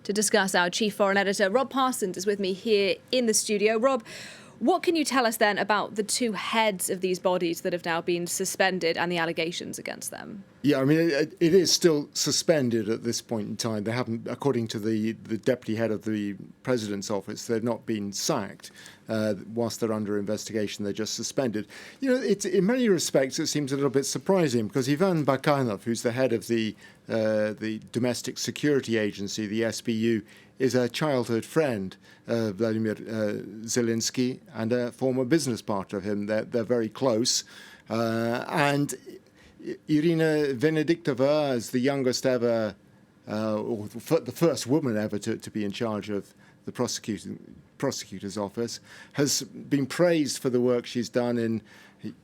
to discuss. Our chief foreign editor, Rob Parsons, is with me here in the studio. Rob, what can you tell us then about the two heads of these bodies that have now been suspended and the allegations against them? Yeah, I mean, it is still suspended at this point in time. They haven't, according to the deputy head of the president's office, they've not been sacked. Whilst they're under investigation, they're just suspended. You know, in many respects, it seems a little bit surprising because Ivan Bakanov, who's the head of the Domestic Security Agency, the SBU, is a childhood friend of Volodymyr Zelensky and a former business partner of him. They're very close. And Irina Venediktova, as the youngest ever, or the first woman ever to be in charge of the prosecutor's office, has been praised for the work she's done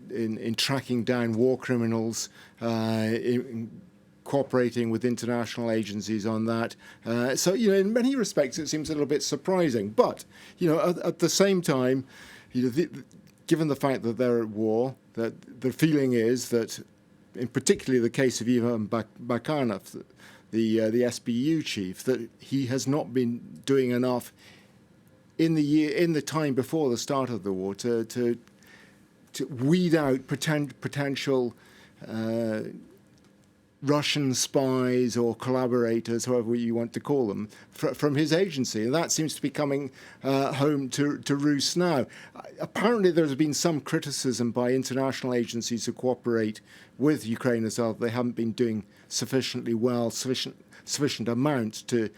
in tracking down war criminals, in cooperating with international agencies on that. So, you know, in many respects, it seems a little bit surprising. But, you know, at the same time, you know, given the fact that they're at war, that the feeling is that, in particularly the case of Ivan Bakanov, the SBU chief, that he has not been doing enough in the time before the start of the war to weed out potential Russian spies or collaborators, however you want to call them, from his agency. And that seems to be coming home to roost now. Apparently there's been some criticism by international agencies who cooperate with Ukraine as well. They haven't been doing sufficiently well, sufficient amount to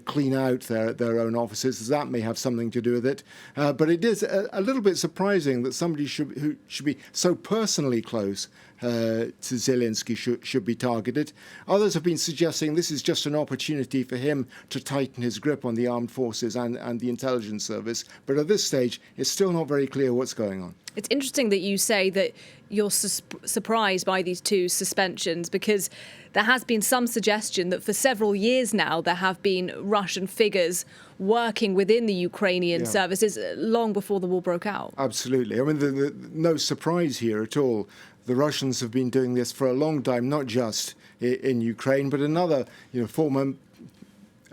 clean out their own offices. That may have something to do with it. But it is a little bit surprising that somebody who should be so personally close to Zelensky should be targeted. Others have been suggesting this is just an opportunity for him to tighten his grip on the armed forces and the intelligence service. But at this stage, it's still not very clear what's going on. It's interesting that you say that you're surprised by these two suspensions, because there has been some suggestion that for several years now there have been Russian figures working within the Ukrainian services long before the war broke out. Absolutely. I mean, no surprise here at all. The Russians have been doing this for a long time, not just in Ukraine, but in other, you know, former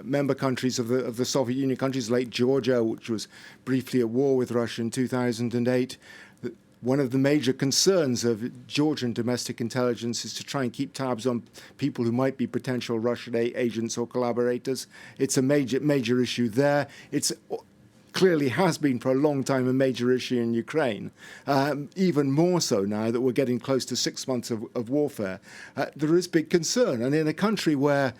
member countries of the Soviet Union countries, like Georgia, which was briefly at war with Russia in 2008. One of the major concerns of Georgian domestic intelligence is to try and keep tabs on people who might be potential Russian agents or collaborators. It's a major issue there. It's clearly has been for a long time a major issue in Ukraine, even more so now that we're getting close to 6 months of warfare. There is big concern, and in a country where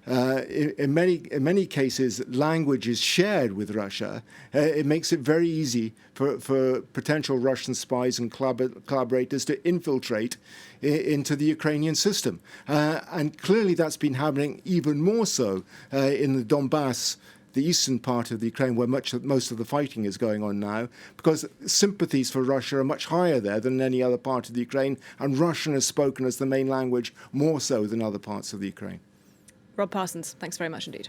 in many cases, language is shared with Russia. It makes it very easy for potential Russian spies and collaborators to infiltrate into the Ukrainian system. And clearly that's been happening even more so in the Donbass, the eastern part of the Ukraine, where most of the fighting is going on now, because sympathies for Russia are much higher there than any other part of the Ukraine, and Russian is spoken as the main language more so than other parts of the Ukraine. Rob Parsons, thanks very much indeed.